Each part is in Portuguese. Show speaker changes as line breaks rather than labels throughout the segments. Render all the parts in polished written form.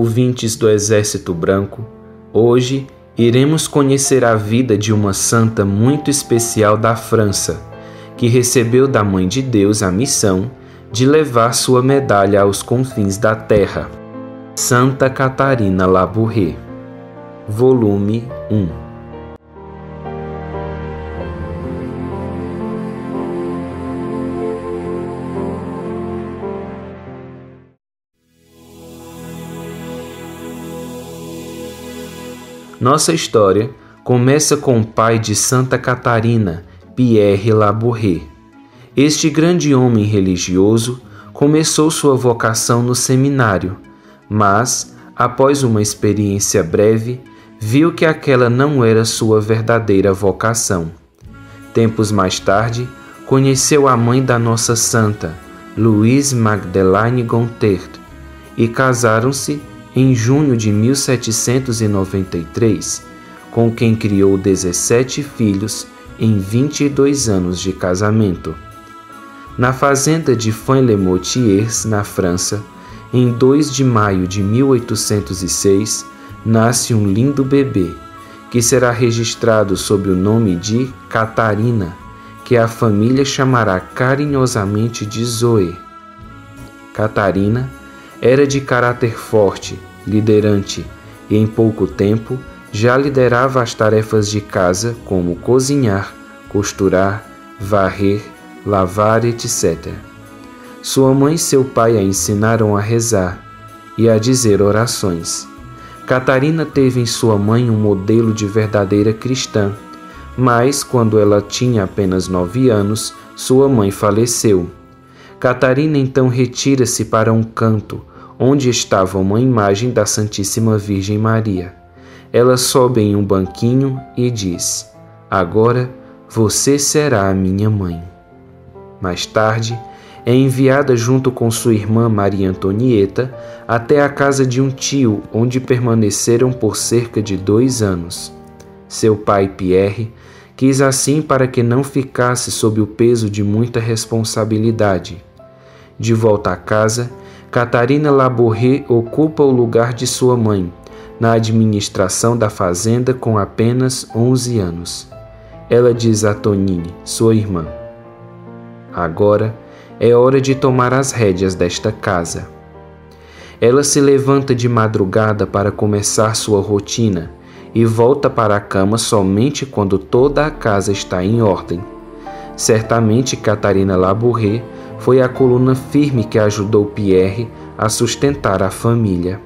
ouvintes do Exército Branco, hoje iremos conhecer a vida de uma santa muito especial da França, que recebeu da Mãe de Deus a missão de levar sua medalha aos confins da terra. Santa Catarina Labouré, volume 1. Nossa história começa com o pai de Santa Catarina, Pierre Labouré. Este grande homem religioso começou sua vocação no seminário, mas, após uma experiência breve, viu que aquela não era sua verdadeira vocação. Tempos mais tarde, conheceu a mãe da nossa santa, Louise Magdeleine Gontard, e casaram-se em junho de 1793, com quem criou 17 filhos em 22 anos de casamento. Na fazenda de Fay-les-Moutiers, na França, em 2 de maio de 1806, nasce um lindo bebê, que será registrado sob o nome de Catarina, que a família chamará carinhosamente de Zoé. Catarina era de caráter forte, liderante, e em pouco tempo já liderava as tarefas de casa como cozinhar, costurar, varrer, lavar, etc. Sua mãe e seu pai a ensinaram a rezar e a dizer orações. Catarina teve em sua mãe um modelo de verdadeira cristã, mas quando ela tinha apenas 9 anos, sua mãe faleceu. Catarina então retira-se para um canto, onde estava uma imagem da Santíssima Virgem Maria. Ela sobe em um banquinho e diz: "Agora você será a minha mãe." Mais tarde, é enviada junto com sua irmã Maria Antonieta até a casa de um tio, onde permaneceram por cerca de 2 anos. Seu pai, Pierre, quis assim para que não ficasse sob o peso de muita responsabilidade. De volta a casa, Catarina Labouré ocupa o lugar de sua mãe, na administração da fazenda com apenas 11 anos. Ela diz a Tonine, sua irmã: "Agora é hora de tomar as rédeas desta casa." Ela se levanta de madrugada para começar sua rotina e volta para a cama somente quando toda a casa está em ordem. Certamente Catarina Labouré foi a coluna firme que ajudou Pierre a sustentar a família.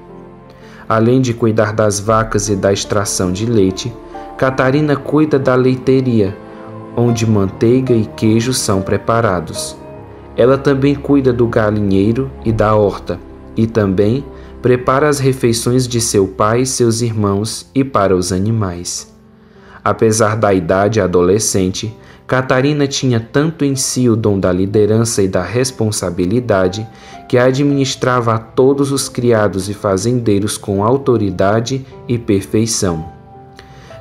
Além de cuidar das vacas e da extração de leite, Catarina cuida da leiteria, onde manteiga e queijo são preparados. Ela também cuida do galinheiro e da horta, e também prepara as refeições de seu pai e seus irmãos e para os animais. Apesar da idade adolescente, Catarina tinha tanto em si o dom da liderança e da responsabilidade que administrava a todos os criados e fazendeiros com autoridade e perfeição.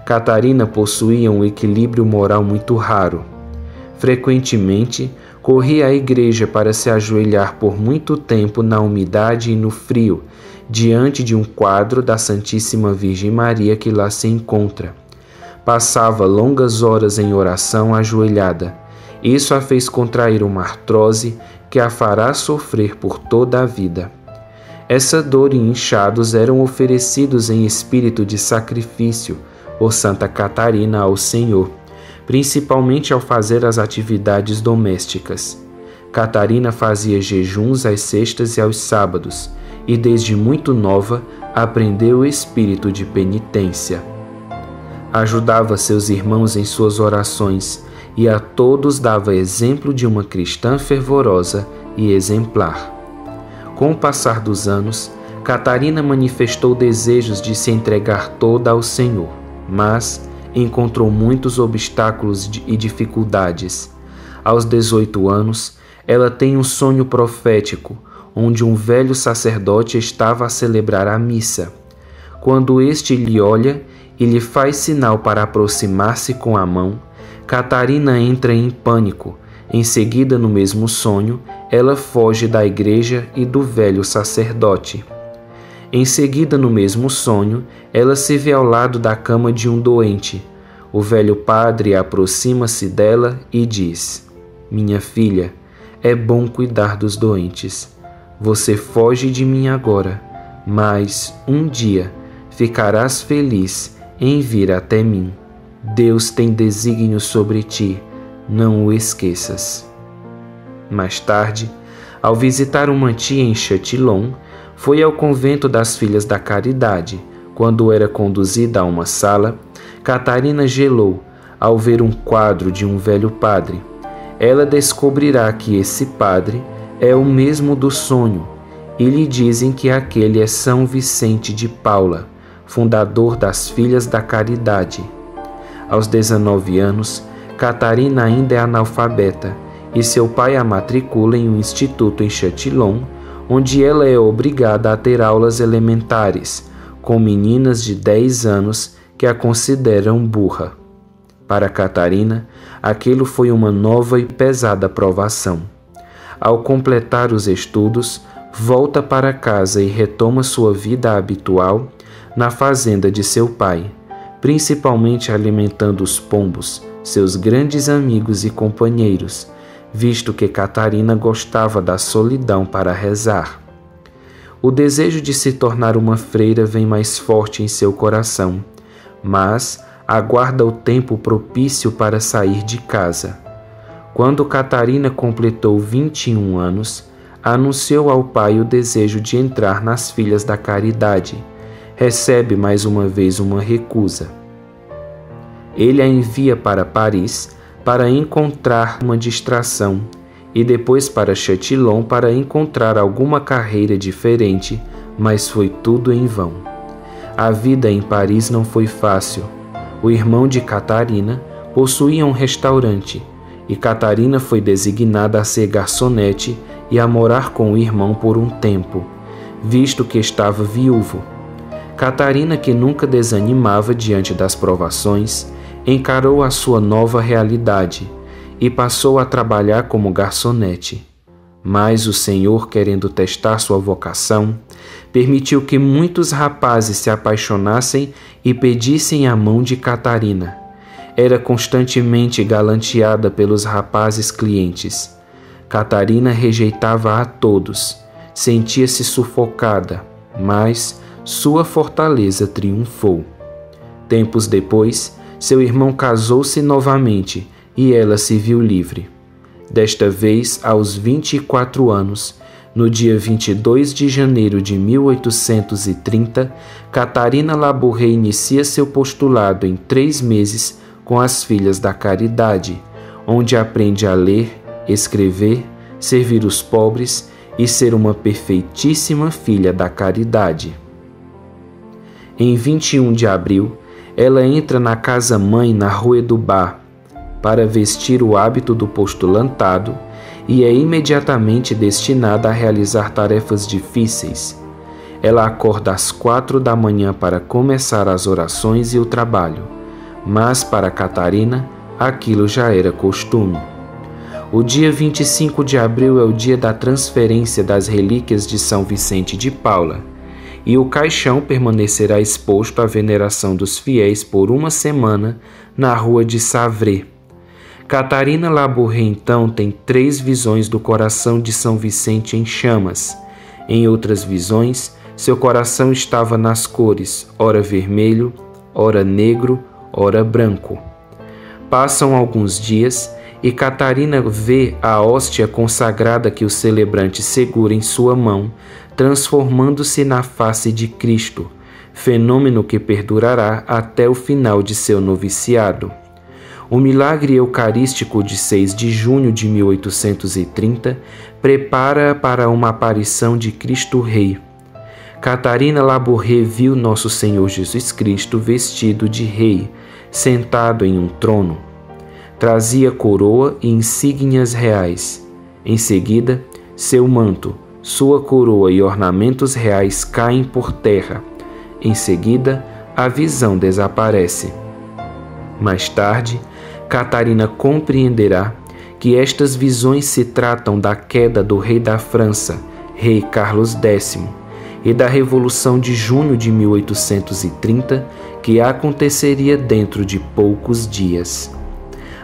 Catarina possuía um equilíbrio moral muito raro. Frequentemente, corria à igreja para se ajoelhar por muito tempo na umidade e no frio, diante de um quadro da Santíssima Virgem Maria que lá se encontra. Passava longas horas em oração ajoelhada. Isso a fez contrair uma artrose que a fará sofrer por toda a vida. Essa dor e inchados eram oferecidos em espírito de sacrifício por Santa Catarina ao Senhor, principalmente ao fazer as atividades domésticas. Catarina fazia jejuns às sextas e aos sábados, e desde muito nova aprendeu o espírito de penitência. Ajudava seus irmãos em suas orações e a todos dava exemplo de uma cristã fervorosa e exemplar. Com o passar dos anos, Catarina manifestou desejos de se entregar toda ao Senhor, mas encontrou muitos obstáculos e dificuldades. Aos 18 anos, ela tem um sonho profético, onde um velho sacerdote estava a celebrar a missa. Quando este lhe olha e lhe faz sinal para aproximar-se com a mão, Catarina entra em pânico. Em seguida, no mesmo sonho, ela foge da igreja e do velho sacerdote. Em seguida, no mesmo sonho, ela se vê ao lado da cama de um doente. O velho padre aproxima-se dela e diz: "Minha filha, é bom cuidar dos doentes. Você foge de mim agora, mas um dia ficarás feliz em vir até mim. Deus tem desígnios sobre ti, não o esqueças." Mais tarde, ao visitar uma tia em Châtillon, foi ao convento das Filhas da Caridade. Quando era conduzida a uma sala, Catarina gelou ao ver um quadro de um velho padre. Ela descobrirá que esse padre é o mesmo do sonho, e lhe dizem que aquele é São Vicente de Paula, fundador das Filhas da Caridade. Aos 19 anos, Catarina ainda é analfabeta, e seu pai a matricula em um instituto em Châtillon, onde ela é obrigada a ter aulas elementares, com meninas de 10 anos que a consideram burra. Para Catarina, aquilo foi uma nova e pesada provação. Ao completar os estudos, volta para casa e retoma sua vida habitual na fazenda de seu pai, principalmente alimentando os pombos, seus grandes amigos e companheiros, visto que Catarina gostava da solidão para rezar. O desejo de se tornar uma freira vem mais forte em seu coração, mas aguarda o tempo propício para sair de casa. Quando Catarina completou 21 anos, anunciou ao pai o desejo de entrar nas Filhas da Caridade. Recebe mais uma vez uma recusa. Ele a envia para Paris para encontrar uma distração e depois para Châtillon para encontrar alguma carreira diferente, mas foi tudo em vão. A vida em Paris não foi fácil. O irmão de Catarina possuía um restaurante e Catarina foi designada a ser garçonete e a morar com o irmão por um tempo, visto que estava viúvo. Catarina, que nunca desanimava diante das provações, encarou a sua nova realidade e passou a trabalhar como garçonete. Mas o Senhor, querendo testar sua vocação, permitiu que muitos rapazes se apaixonassem e pedissem a mão de Catarina. Era constantemente galanteada pelos rapazes clientes. Catarina rejeitava a todos, sentia-se sufocada, mas sua fortaleza triunfou. Tempos depois, seu irmão casou-se novamente e ela se viu livre. Desta vez, aos 24 anos, no dia 22 de janeiro de 1830, Catarina Labouré inicia seu postulado em 3 meses com as Filhas da Caridade, onde aprende a ler, escrever, servir os pobres e ser uma perfeitíssima filha da caridade. Em 21 de abril, ela entra na casa-mãe na Rue du Bas para vestir o hábito do postulantado e é imediatamente destinada a realizar tarefas difíceis. Ela acorda às 4 da manhã para começar as orações e o trabalho, mas para Catarina aquilo já era costume. O dia 25 de abril é o dia da transferência das relíquias de São Vicente de Paula, e o caixão permanecerá exposto à veneração dos fiéis por 1 semana na rua de Savray. Catarina Labouré então tem 3 visões do coração de São Vicente em chamas. Em outras visões, seu coração estava nas cores, ora vermelho, ora negro, ora branco. Passam alguns dias e Catarina vê a hóstia consagrada que o celebrante segura em sua mão, transformando-se na face de Cristo, fenômeno que perdurará até o final de seu noviciado. O milagre eucarístico de 6 de junho de 1830 prepara para uma aparição de Cristo Rei. Catarina Labouré viu Nosso Senhor Jesus Cristo vestido de rei, sentado em um trono. Trazia coroa e insígnias reais. Em seguida, seu manto, sua coroa e ornamentos reais caem por terra. Em seguida, a visão desaparece. Mais tarde, Catarina compreenderá que estas visões se tratam da queda do rei da França, rei Carlos X, e da Revolução de junho de 1830, que aconteceria dentro de poucos dias.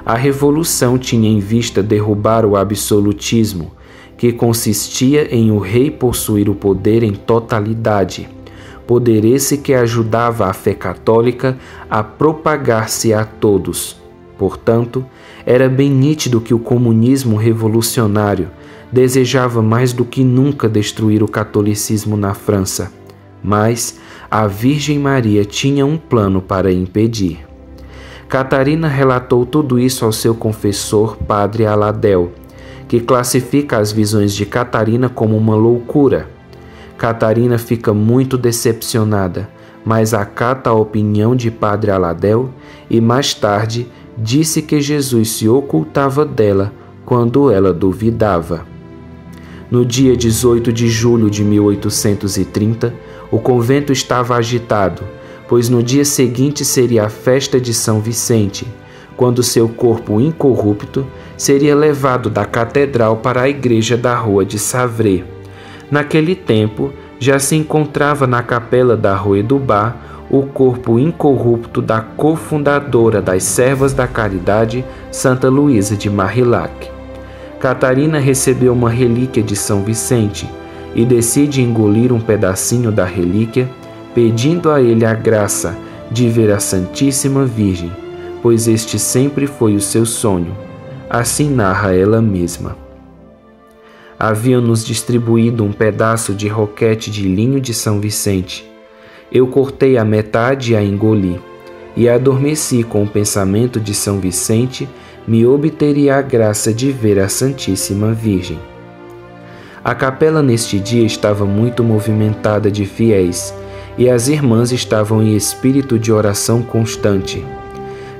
A Revolução tinha em vista derrubar o absolutismo, que consistia em o rei possuir o poder em totalidade, poder esse que ajudava a fé católica a propagar-se a todos. Portanto, era bem nítido que o comunismo revolucionário desejava mais do que nunca destruir o catolicismo na França, mas a Virgem Maria tinha um plano para impedir. Catarina relatou tudo isso ao seu confessor, Padre Aladel, que classifica as visões de Catarina como uma loucura. Catarina fica muito decepcionada, mas acata a opinião de Padre Aladel e mais tarde disse que Jesus se ocultava dela quando ela duvidava. No dia 18 de julho de 1830, o convento estava agitado, pois no dia seguinte seria a festa de São Vicente, quando seu corpo incorrupto seria levado da catedral para a igreja da rua de Savré. Naquele tempo, já se encontrava na capela da Rue du Bas o corpo incorrupto da cofundadora das Servas da Caridade, Santa Luísa de Marillac. Catarina recebeu uma relíquia de São Vicente e decide engolir um pedacinho da relíquia, pedindo a ele a graça de ver a Santíssima Virgem, pois este sempre foi o seu sonho. Assim narra ela mesma. Haviam-nos distribuído um pedaço de roquete de linho de São Vicente. Eu cortei a metade e a engoli, e adormeci com o pensamento de São Vicente me obteria a graça de ver a Santíssima Virgem. A capela neste dia estava muito movimentada de fiéis, e as irmãs estavam em espírito de oração constante.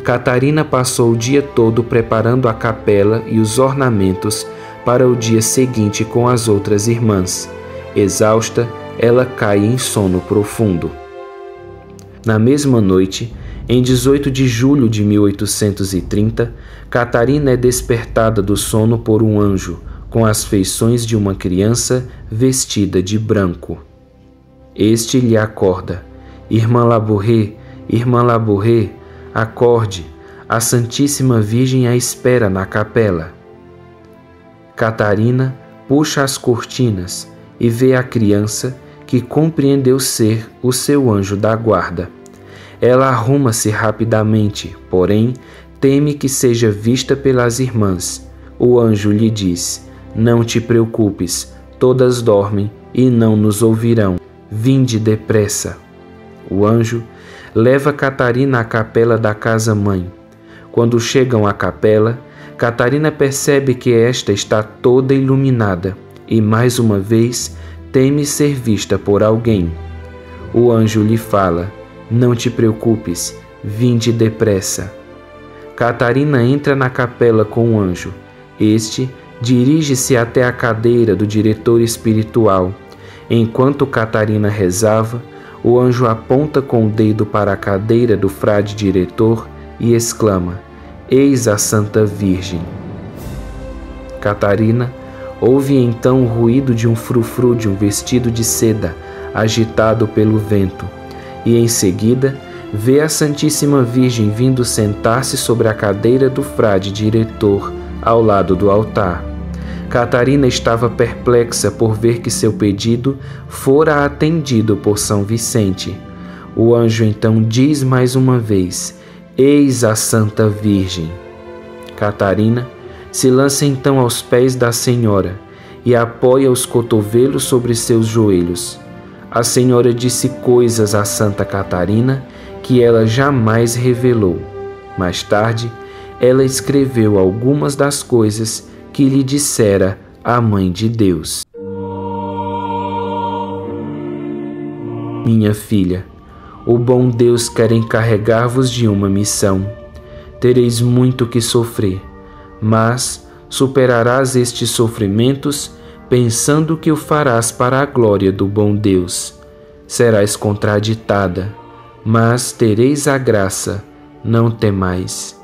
Catarina passou o dia todo preparando a capela e os ornamentos para o dia seguinte com as outras irmãs. Exausta, ela cai em sono profundo. Na mesma noite, em 18 de julho de 1830, Catarina é despertada do sono por um anjo, com as feições de uma criança vestida de branco. Este lhe acorda. Irmã Labouré, acorde, a Santíssima Virgem a espera na capela. Catarina puxa as cortinas e vê a criança que compreendeu ser o seu anjo da guarda. Ela arruma-se rapidamente, porém, teme que seja vista pelas irmãs. O anjo lhe diz: não te preocupes, todas dormem e não nos ouvirão. Vinde depressa. O anjo leva Catarina à capela da casa-mãe. Quando chegam à capela, Catarina percebe que esta está toda iluminada e, mais uma vez, teme ser vista por alguém. O anjo lhe fala: não te preocupes, vinde depressa. Catarina entra na capela com o anjo. Este dirige-se até a cadeira do diretor espiritual. Enquanto Catarina rezava, o anjo aponta com o dedo para a cadeira do frade diretor e exclama: eis a Santa Virgem. Catarina ouve então o ruído de um frufru de um vestido de seda agitado pelo vento e em seguida vê a Santíssima Virgem vindo sentar-se sobre a cadeira do frade diretor ao lado do altar. Catarina estava perplexa por ver que seu pedido fora atendido por São Vicente. O anjo então diz mais uma vez: eis a Santa Virgem. Catarina se lança então aos pés da Senhora e apoia os cotovelos sobre seus joelhos. A Senhora disse coisas a Santa Catarina que ela jamais revelou. Mais tarde, ela escreveu algumas das coisas que lhe dissera a Mãe de Deus. Minha filha, o bom Deus quer encarregar-vos de uma missão. Tereis muito que sofrer, mas superarás estes sofrimentos pensando que o farás para a glória do bom Deus. Serás contraditada, mas tereis a graça, não temais.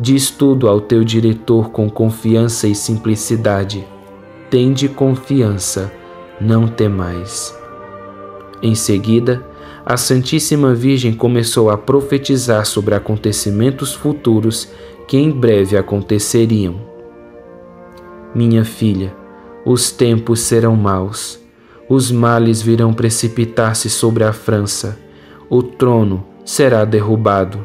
Diz tudo ao teu diretor com confiança e simplicidade. Tende confiança, não temais. Em seguida, a Santíssima Virgem começou a profetizar sobre acontecimentos futuros que em breve aconteceriam. Minha filha, os tempos serão maus. Os males virão precipitar-se sobre a França. O trono será derrubado.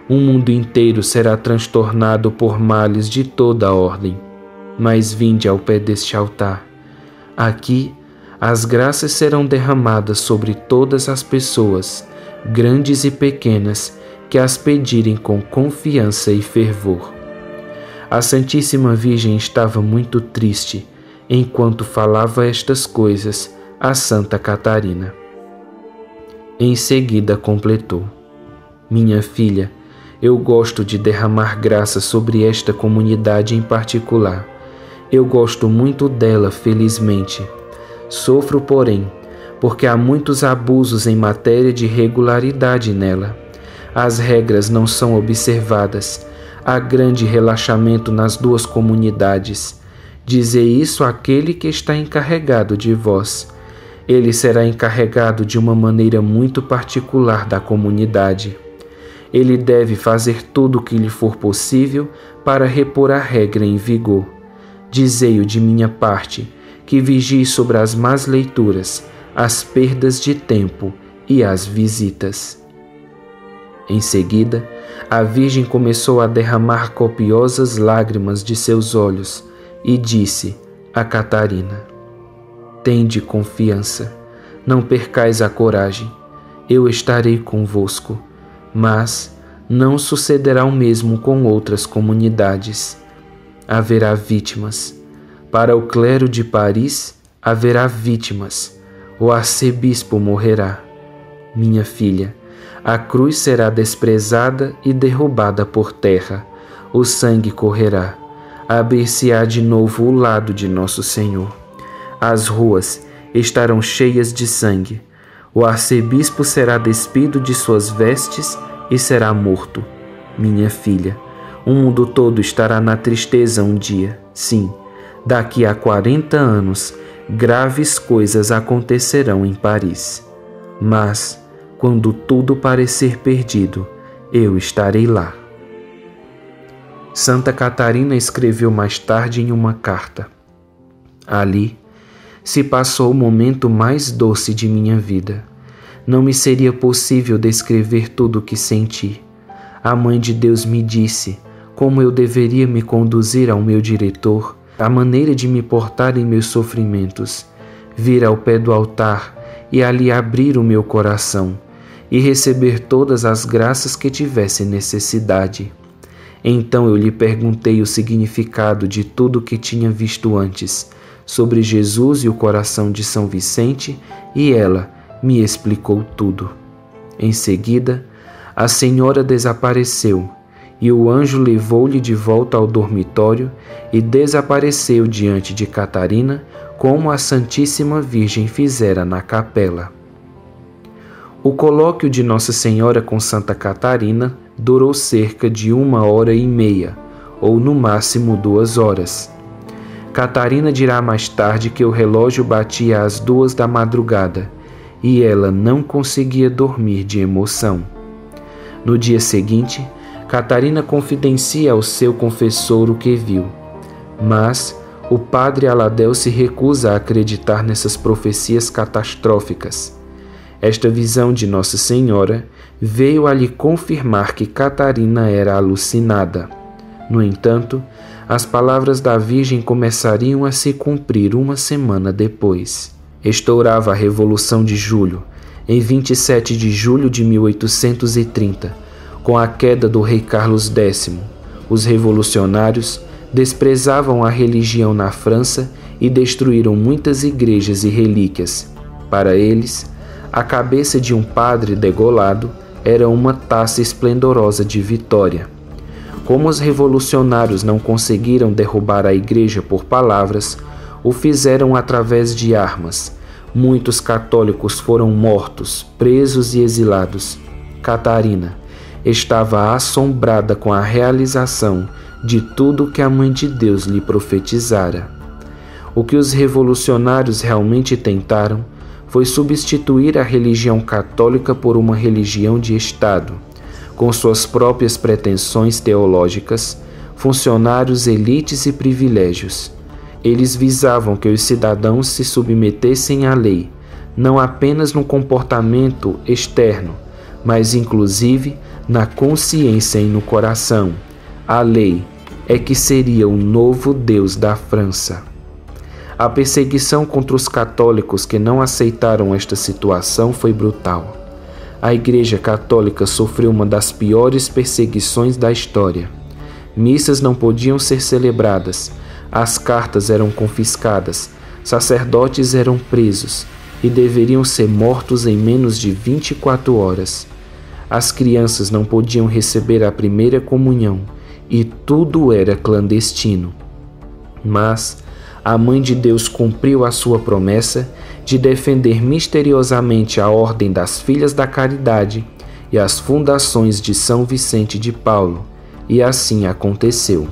O mundo inteiro será transtornado por males de toda a ordem. Mas vinde ao pé deste altar. Aqui, as graças serão derramadas sobre todas as pessoas, grandes e pequenas, que as pedirem com confiança e fervor. A Santíssima Virgem estava muito triste enquanto falava estas coisas a Santa Catarina. Em seguida completou: Minha filha, eu gosto de derramar graça sobre esta comunidade em particular. Eu gosto muito dela, felizmente. Sofro, porém, porque há muitos abusos em matéria de regularidade nela. As regras não são observadas. Há grande relaxamento nas duas comunidades. Dizei isso àquele que está encarregado de vós. Ele será encarregado de uma maneira muito particular da comunidade. Ele deve fazer tudo o que lhe for possível para repor a regra em vigor. Dizei-o de minha parte, que vigie sobre as más leituras, as perdas de tempo e as visitas. Em seguida, a Virgem começou a derramar copiosas lágrimas de seus olhos e disse a Catarina: Tende confiança, não percais a coragem, eu estarei convosco, mas não sucederá o mesmo com outras comunidades. Haverá vítimas. Para o clero de Paris haverá vítimas. O arcebispo morrerá. Minha filha, a cruz será desprezada e derrubada por terra. O sangue correrá. Abrir-se-á de novo o lado de Nosso Senhor. As ruas estarão cheias de sangue. O arcebispo será despido de suas vestes e será morto. Minha filha, o mundo todo estará na tristeza um dia. Sim, daqui a 40 anos, graves coisas acontecerão em Paris. Mas, quando tudo parecer perdido, eu estarei lá. Santa Catarina escreveu mais tarde em uma carta: Ali se passou o momento mais doce de minha vida. Não me seria possível descrever tudo o que senti. A Mãe de Deus me disse como eu deveria me conduzir ao meu diretor, a maneira de me portar em meus sofrimentos, vir ao pé do altar e ali abrir o meu coração e receber todas as graças que tivesse necessidade. Então eu lhe perguntei o significado de tudo o que tinha visto antes, sobre Jesus e o coração de São Vicente, e ela me explicou tudo. Em seguida, a senhora desapareceu, e o anjo levou-lhe de volta ao dormitório e desapareceu diante de Catarina, como a Santíssima Virgem fizera na capela. O colóquio de Nossa Senhora com Santa Catarina durou cerca de 1h30, ou no máximo 2 horas. Catarina dirá mais tarde que o relógio batia às 2 da madrugada e ela não conseguia dormir de emoção. No dia seguinte, Catarina confidencia ao seu confessor o que viu, mas o padre Aladel se recusa a acreditar nessas profecias catastróficas. Esta visão de Nossa Senhora veio a lhe confirmar que Catarina era alucinada. No entanto, as palavras da Virgem começariam a se cumprir 1 semana depois. Estourava a Revolução de Julho, em 27 de julho de 1830, com a queda do rei Carlos X. Os revolucionários desprezavam a religião na França e destruíram muitas igrejas e relíquias. Para eles, a cabeça de um padre degolado era uma taça esplendorosa de vitória. Como os revolucionários não conseguiram derrubar a igreja por palavras, o fizeram através de armas. Muitos católicos foram mortos, presos e exilados. Catarina estava assombrada com a realização de tudo que a Mãe de Deus lhe profetizara. O que os revolucionários realmente tentaram foi substituir a religião católica por uma religião de Estado, com suas próprias pretensões teológicas, funcionários, elites e privilégios. Eles visavam que os cidadãos se submetessem à lei, não apenas no comportamento externo, mas inclusive na consciência e no coração. A lei é que seria o novo Deus da França. A perseguição contra os católicos que não aceitaram esta situação foi brutal. A Igreja Católica sofreu uma das piores perseguições da história. Missas não podiam ser celebradas, as cartas eram confiscadas, sacerdotes eram presos e deveriam ser mortos em menos de 24 horas. As crianças não podiam receber a primeira comunhão e tudo era clandestino. Mas a Mãe de Deus cumpriu a sua promessa de defender misteriosamente a Ordem das Filhas da Caridade e as fundações de São Vicente de Paulo, e assim aconteceu.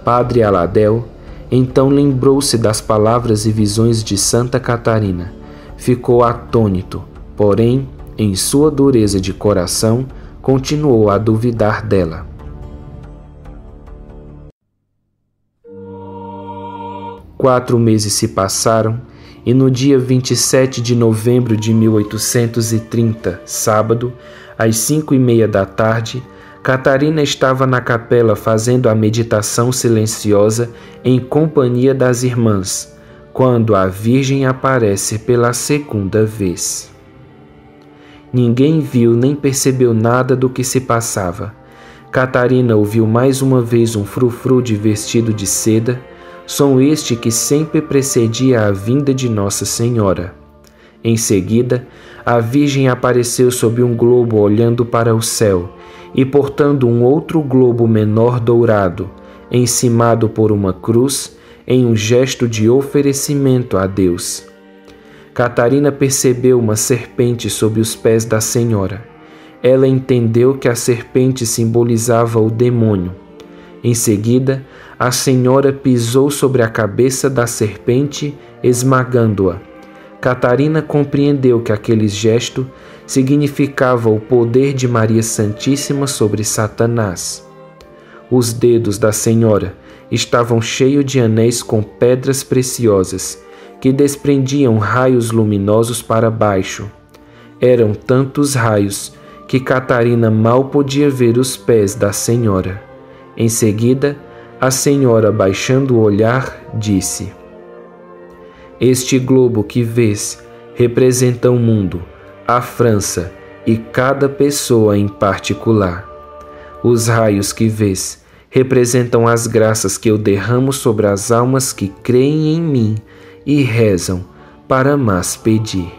Padre Aladel então lembrou-se das palavras e visões de Santa Catarina. Ficou atônito, porém, em sua dureza de coração, continuou a duvidar dela. Quatro meses se passaram e no dia 27 de novembro de 1830, sábado, às 5:30 da tarde, Catarina estava na capela fazendo a meditação silenciosa em companhia das irmãs, quando a Virgem aparece pela segunda vez. Ninguém viu nem percebeu nada do que se passava. Catarina ouviu mais uma vez um frufru de vestido de seda, som este que sempre precedia a vinda de Nossa Senhora. Em seguida, a Virgem apareceu sob um globo olhando para o céu e portando um outro globo menor dourado, encimado por uma cruz, em um gesto de oferecimento a Deus. Catarina percebeu uma serpente sob os pés da Senhora. Ela entendeu que a serpente simbolizava o demônio. Em seguida, a Senhora pisou sobre a cabeça da serpente, esmagando-a. Catarina compreendeu que aquele gesto significava o poder de Maria Santíssima sobre Satanás. Os dedos da Senhora estavam cheios de anéis com pedras preciosas, que desprendiam raios luminosos para baixo. Eram tantos raios que Catarina mal podia ver os pés da Senhora. Em seguida, a Senhora, baixando o olhar, disse: "Este globo que vês representa o mundo, a França e cada pessoa em particular. Os raios que vês representam as graças que eu derramo sobre as almas que creem em mim e rezam para mais pedir."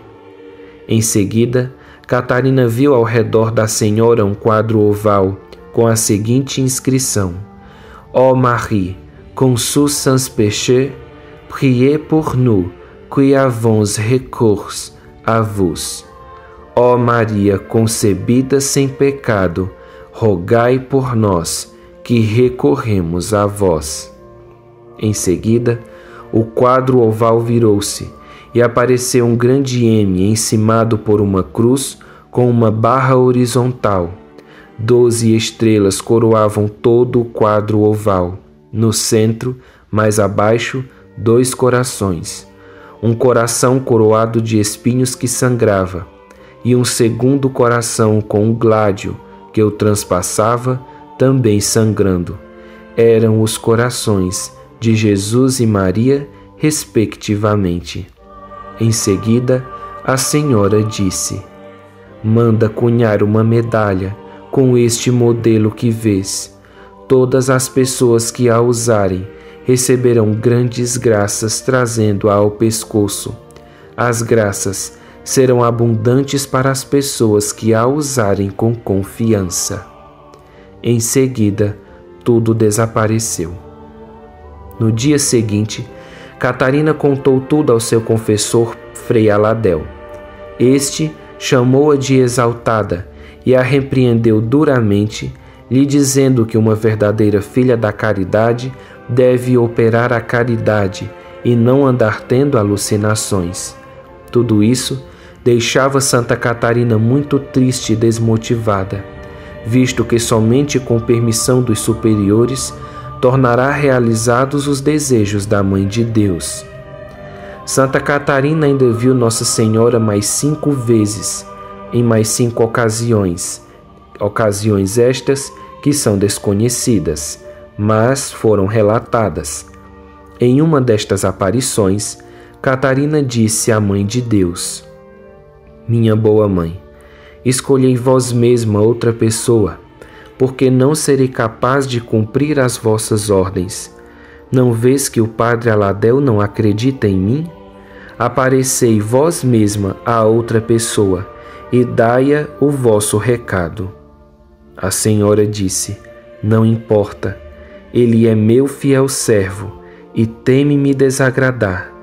Em seguida, Catarina viu ao redor da Senhora um quadro oval com a seguinte inscrição: Ó Marie, conçue sans péché, priez pour nous qui avons recours à vous. Ó Maria concebida sem pecado, rogai por nós que recorremos a vós. Em seguida, o quadro oval virou-se e apareceu um grande M encimado por uma cruz com uma barra horizontal. 12 estrelas coroavam todo o quadro oval. No centro, mais abaixo, 2 corações. Um coração coroado de espinhos que sangrava, e um segundo coração com um gládio que o transpassava, também sangrando. Eram os corações de Jesus e Maria, respectivamente. Em seguida, a Senhora disse: "Manda cunhar uma medalha com este modelo que vês. Todas as pessoas que a usarem receberão grandes graças trazendo-a ao pescoço. As graças serão abundantes para as pessoas que a usarem com confiança." Em seguida, tudo desapareceu. No dia seguinte, Catarina contou tudo ao seu confessor, Frei Aladel. Este chamou-a de exaltada e a repreendeu duramente, lhe dizendo que uma verdadeira filha da caridade deve operar a caridade e não andar tendo alucinações. Tudo isso deixava Santa Catarina muito triste e desmotivada, visto que somente com permissão dos superiores tornará realizados os desejos da Mãe de Deus. Santa Catarina ainda viu Nossa Senhora mais 5 vezes, em mais 5 ocasiões estas que são desconhecidas, mas foram relatadas. Em uma destas aparições, Catarina disse à Mãe de Deus: Minha boa mãe, escolhei vós mesma outra pessoa, porque não serei capaz de cumprir as vossas ordens. Não vês que o padre Aladel não acredita em mim? Aparecei vós mesma a outra pessoa e dai-a o vosso recado. A senhora disse: Não importa, ele é meu fiel servo e teme me desagradar.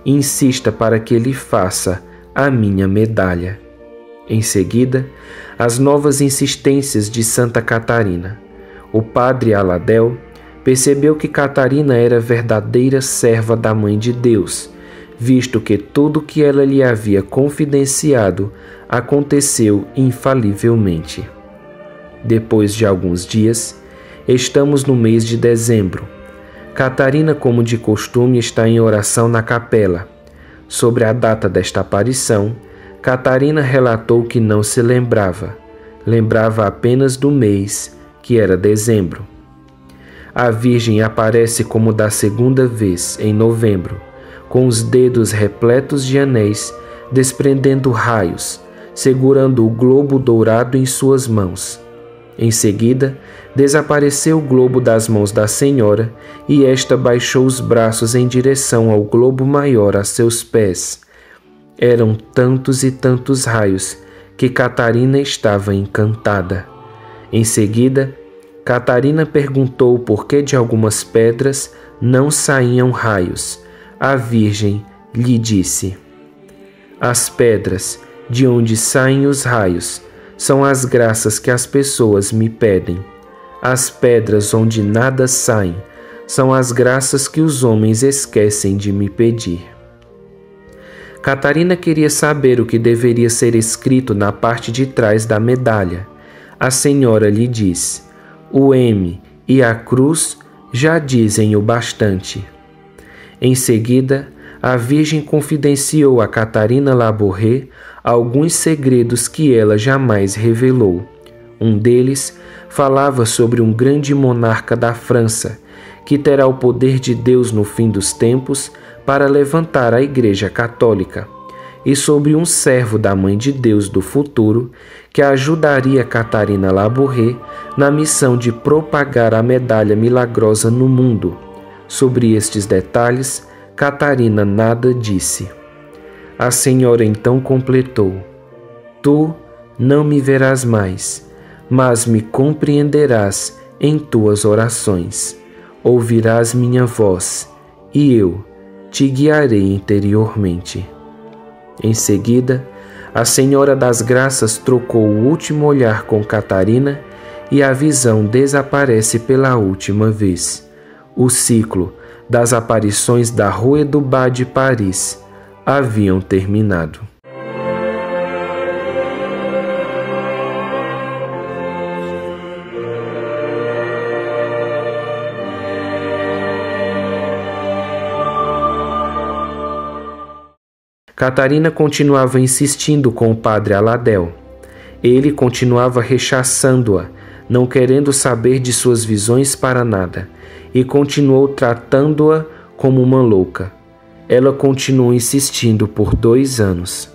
Insista para que ele faça a minha medalha. Em seguida, as novas insistências de Santa Catarina. O padre Aladel percebeu que Catarina era verdadeira serva da Mãe de Deus, visto que tudo que ela lhe havia confidenciado aconteceu infalivelmente. Depois de alguns dias, estamos no mês de dezembro. Catarina, como de costume, está em oração na capela. Sobre a data desta aparição, Catarina relatou que não se lembrava apenas do mês, que era dezembro. A Virgem aparece como da segunda vez, em novembro, com os dedos repletos de anéis, desprendendo raios, segurando o globo dourado em suas mãos. Em seguida, desapareceu o globo das mãos da Senhora e esta baixou os braços em direção ao globo maior a seus pés. Eram tantos e tantos raios que Catarina estava encantada. Em seguida, Catarina perguntou por que de algumas pedras não saíam raios. A Virgem lhe disse: As pedras de onde saem os raios são as graças que as pessoas me pedem. As pedras onde nada saem são as graças que os homens esquecem de me pedir. Catarina queria saber o que deveria ser escrito na parte de trás da medalha. A Senhora lhe diz: O M e a cruz já dizem o bastante. Em seguida, a Virgem confidenciou a Catarina Labouré alguns segredos que ela jamais revelou. Um deles falava sobre um grande monarca da França, que terá o poder de Deus no fim dos tempos para levantar a Igreja Católica, e sobre um servo da Mãe de Deus do futuro que ajudaria Catarina Labouré na missão de propagar a medalha milagrosa no mundo. Sobre estes detalhes, Catarina nada disse. A Senhora então completou: Tu não me verás mais, mas me compreenderás em tuas orações. Ouvirás minha voz, e eu te guiarei interiormente. Em seguida, a Senhora das Graças trocou o último olhar com Catarina e a visão desaparece pela última vez. O ciclo das aparições da Rue du Bas de Paris haviam terminado. Catarina continuava insistindo com o padre Aladel. Ele continuava rechaçando-a, não querendo saber de suas visões para nada, e continuou tratando-a como uma louca. Ela continuou insistindo por 2 anos.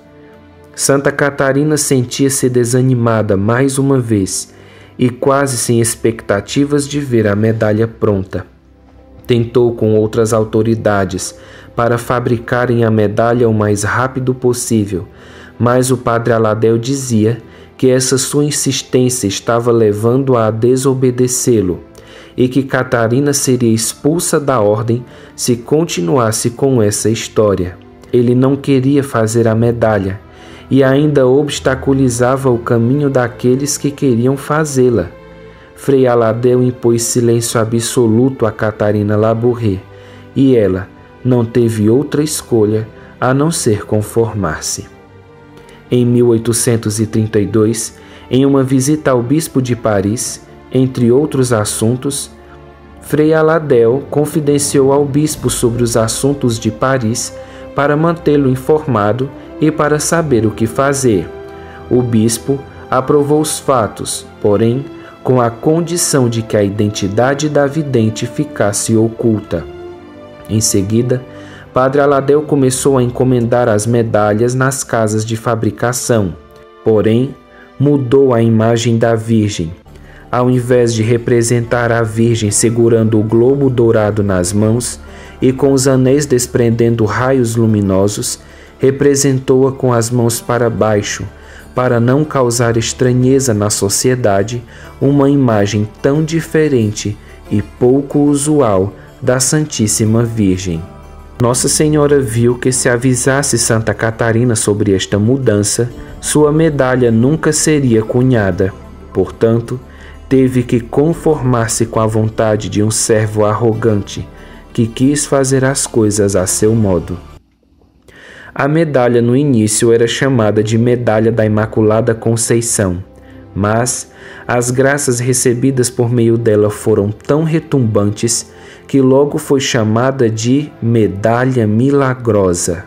Santa Catarina sentia-se desanimada mais uma vez e quase sem expectativas de ver a medalha pronta. Tentou com outras autoridades para fabricarem a medalha o mais rápido possível, mas o padre Aladel dizia que essa sua insistência estava levando-a a desobedecê-lo e que Catarina seria expulsa da ordem se continuasse com essa história. Ele não queria fazer a medalha e ainda obstaculizava o caminho daqueles que queriam fazê-la. Frei Aladel impôs silêncio absoluto a Catarina Labouré e ela não teve outra escolha a não ser conformar-se. Em 1832, em uma visita ao bispo de Paris, entre outros assuntos, Frei Aladel confidenciou ao bispo sobre os assuntos de Paris para mantê-lo informado e para saber o que fazer. O bispo aprovou os fatos, porém, com a condição de que a identidade da vidente ficasse oculta. Em seguida, Padre Aladel começou a encomendar as medalhas nas casas de fabricação, porém, mudou a imagem da Virgem. Ao invés de representar a Virgem segurando o globo dourado nas mãos e com os anéis desprendendo raios luminosos, representou-a com as mãos para baixo, para não causar estranheza na sociedade, uma imagem tão diferente e pouco usual da Santíssima Virgem. Nossa Senhora viu que se avisasse Santa Catarina sobre esta mudança, sua medalha nunca seria cunhada. Portanto, teve que conformar-se com a vontade de um servo arrogante, que quis fazer as coisas a seu modo. A medalha no início era chamada de Medalha da Imaculada Conceição, mas as graças recebidas por meio dela foram tão retumbantes que logo foi chamada de Medalha Milagrosa.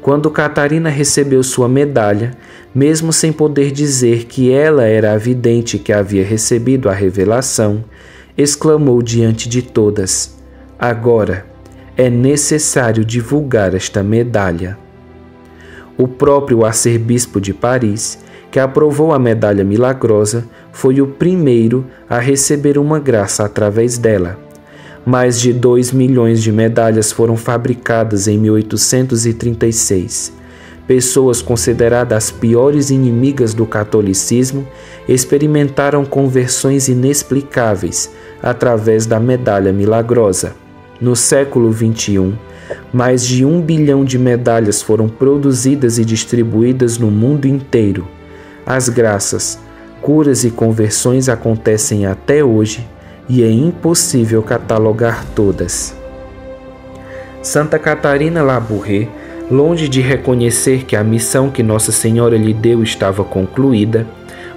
Quando Catarina recebeu sua medalha, mesmo sem poder dizer que ela era a vidente que havia recebido a revelação, exclamou diante de todas: "Agora é necessário divulgar esta medalha." O próprio arcebispo de Paris, que aprovou a medalha milagrosa, foi o primeiro a receber uma graça através dela. Mais de 2 milhões de medalhas foram fabricadas em 1836. Pessoas consideradas as piores inimigas do catolicismo experimentaram conversões inexplicáveis através da medalha milagrosa. No século XXI, mais de 1 bilhão de medalhas foram produzidas e distribuídas no mundo inteiro. As graças, curas e conversões acontecem até hoje e é impossível catalogar todas. Santa Catarina Labouré, longe de reconhecer que a missão que Nossa Senhora lhe deu estava concluída,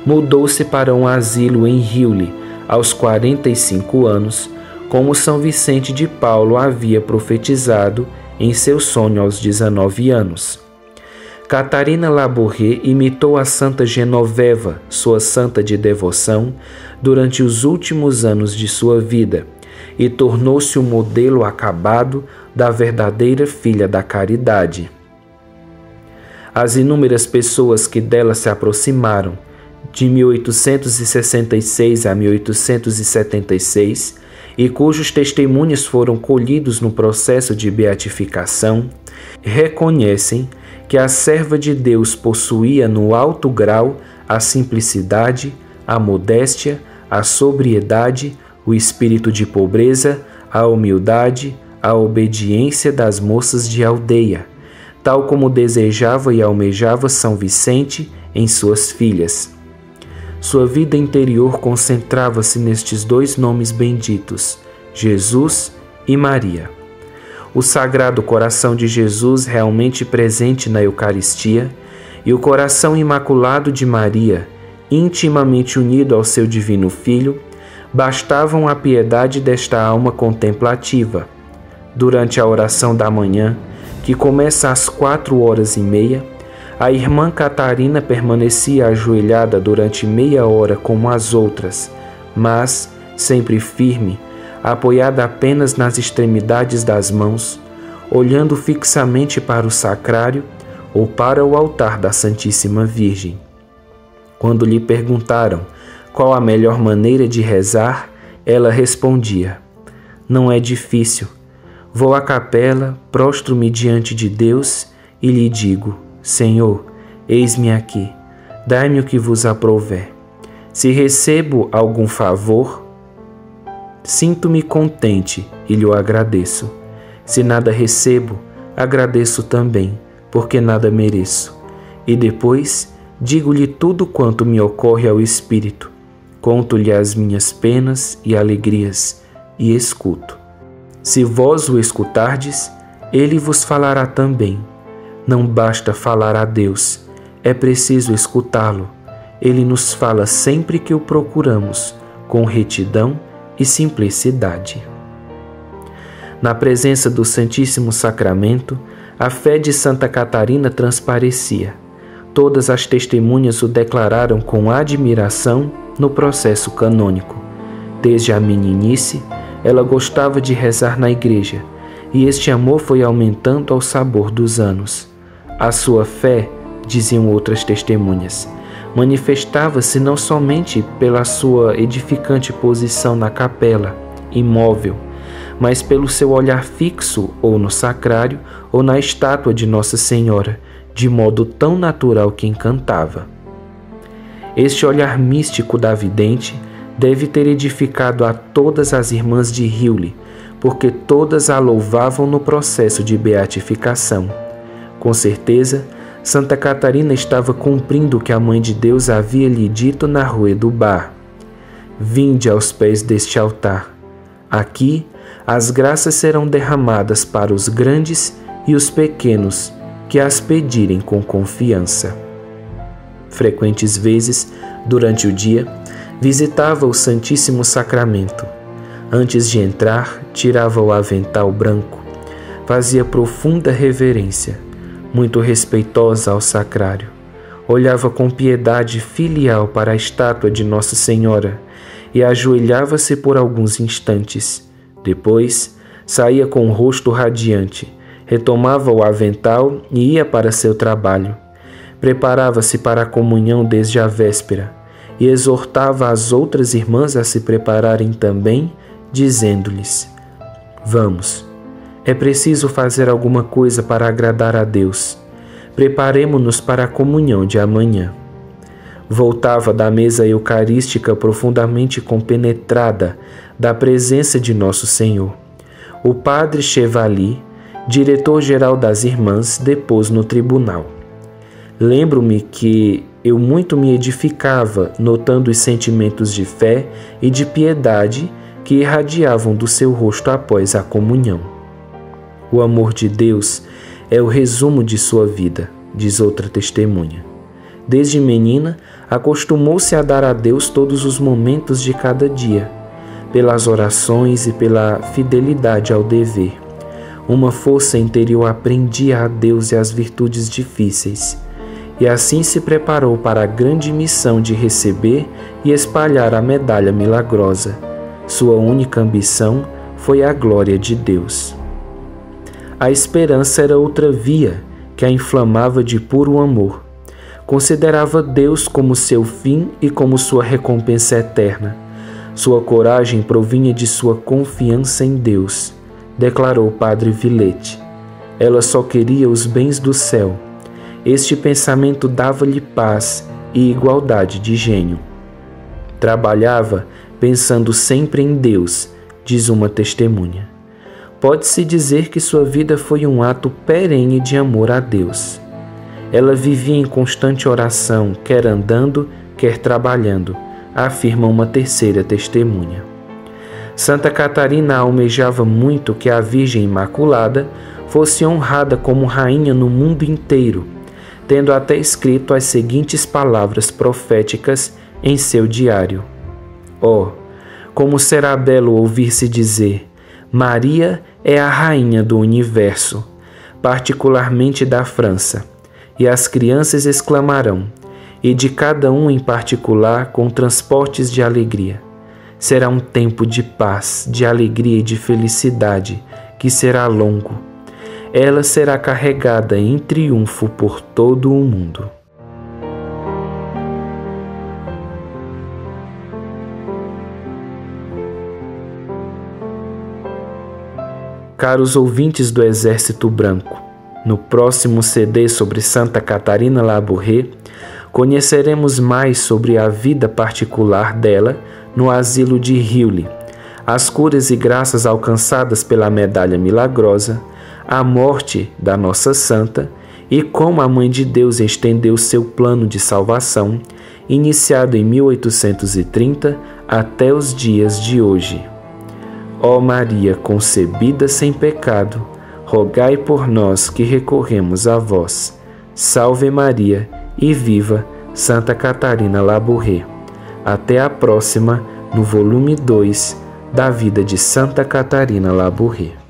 mudou-se para um asilo em Riule, aos 45 anos, como São Vicente de Paulo havia profetizado em seu sonho aos 19 anos. Catarina Labouré imitou a Santa Genoveva, sua santa de devoção, durante os últimos anos de sua vida e tornou-se o modelo acabado da verdadeira filha da caridade. As inúmeras pessoas que dela se aproximaram, de 1866 a 1876, e cujos testemunhos foram colhidos no processo de beatificação, reconhecem que a serva de Deus possuía no alto grau a simplicidade, a modéstia, a sobriedade, o espírito de pobreza, a humildade, a obediência das moças de aldeia, tal como desejava e almejava São Vicente em suas filhas. Sua vida interior concentrava-se nestes 2 nomes benditos, Jesus e Maria. O Sagrado Coração de Jesus realmente presente na Eucaristia e o Coração Imaculado de Maria, intimamente unido ao seu Divino Filho, bastavam a piedade desta alma contemplativa. Durante a oração da manhã, que começa às 4h30, a irmã Catarina permanecia ajoelhada durante meia hora como as outras, mas, sempre firme, apoiada apenas nas extremidades das mãos, olhando fixamente para o sacrário ou para o altar da Santíssima Virgem. Quando lhe perguntaram qual a melhor maneira de rezar, ela respondia: "Não é difícil. Vou à capela, prostro-me diante de Deus e lhe digo: Senhor, eis-me aqui, dai-me o que vos aprouver. Se recebo algum favor, sinto-me contente e lhe agradeço. Se nada recebo, agradeço também, porque nada mereço. E depois digo-lhe tudo quanto me ocorre ao espírito, conto-lhe as minhas penas e alegrias, e escuto. Se vós o escutardes, ele vos falará também, Não basta falar a Deus, é preciso escutá-lo. Ele nos fala sempre que o procuramos, com retidão e simplicidade. Na presença do Santíssimo Sacramento, a fé de Santa Catarina transparecia. Todas as testemunhas o declararam com admiração no processo canônico. Desde a meninice, ela gostava de rezar na igreja, e este amor foi aumentando ao sabor dos anos. A sua fé, diziam outras testemunhas, manifestava-se não somente pela sua edificante posição na capela, imóvel, mas pelo seu olhar fixo ou no sacrário ou na estátua de Nossa Senhora, de modo tão natural que encantava. Este olhar místico da vidente deve ter edificado a todas as irmãs de Riule, porque todas a louvavam no processo de beatificação. Com certeza, Santa Catarina estava cumprindo o que a Mãe de Deus havia lhe dito na Rue du Bar. Vinde aos pés deste altar. Aqui, as graças serão derramadas para os grandes e os pequenos que as pedirem com confiança. Frequentes vezes, durante o dia, visitava o Santíssimo Sacramento. Antes de entrar, tirava o avental branco. Fazia profunda reverência, muito respeitosa ao sacrário. Olhava com piedade filial para a estátua de Nossa Senhora e ajoelhava-se por alguns instantes. Depois, saía com o rosto radiante, retomava o avental e ia para seu trabalho. Preparava-se para a comunhão desde a véspera e exortava as outras irmãs a se prepararem também, dizendo-lhes: vamos, é preciso fazer alguma coisa para agradar a Deus. Preparemo-nos para a comunhão de amanhã. Voltava da mesa eucarística profundamente compenetrada da presença de Nosso Senhor. O padre Chevalier, diretor-geral das irmãs, depôs no tribunal. Lembro-me que eu muito me edificava notando os sentimentos de fé e de piedade que irradiavam do seu rosto após a comunhão. O amor de Deus é o resumo de sua vida, diz outra testemunha. Desde menina, acostumou-se a dar a Deus todos os momentos de cada dia, pelas orações e pela fidelidade ao dever. Uma força interior aprendia a Deus e as virtudes difíceis, e assim se preparou para a grande missão de receber e espalhar a medalha milagrosa. Sua única ambição foi a glória de Deus. A esperança era outra via que a inflamava de puro amor. Considerava Deus como seu fim e como sua recompensa eterna. Sua coragem provinha de sua confiança em Deus, declarou o padre Villette. Ela só queria os bens do céu. Este pensamento dava-lhe paz e igualdade de gênio. Trabalhava pensando sempre em Deus, diz uma testemunha. Pode-se dizer que sua vida foi um ato perene de amor a Deus. Ela vivia em constante oração, quer andando, quer trabalhando, afirma uma terceira testemunha. Santa Catarina almejava muito que a Virgem Imaculada fosse honrada como rainha no mundo inteiro, tendo até escrito as seguintes palavras proféticas em seu diário. Oh, como será belo ouvir-se dizer: Maria é a rainha do universo, particularmente da França, e as crianças exclamarão, e de cada um em particular com transportes de alegria. Será um tempo de paz, de alegria e de felicidade, que será longo. Ela será carregada em triunfo por todo o mundo. Caros ouvintes do Exército Branco, no próximo CD sobre Santa Catarina Labouré, conheceremos mais sobre a vida particular dela no asilo de Riule, as curas e graças alcançadas pela medalha milagrosa, a morte da nossa santa e como a Mãe de Deus estendeu seu plano de salvação, iniciado em 1830 até os dias de hoje. Ó Maria concebida sem pecado, rogai por nós que recorremos a vós. Salve Maria e viva Santa Catarina Labouré. Até a próxima, no volume 2 da vida de Santa Catarina Labouré.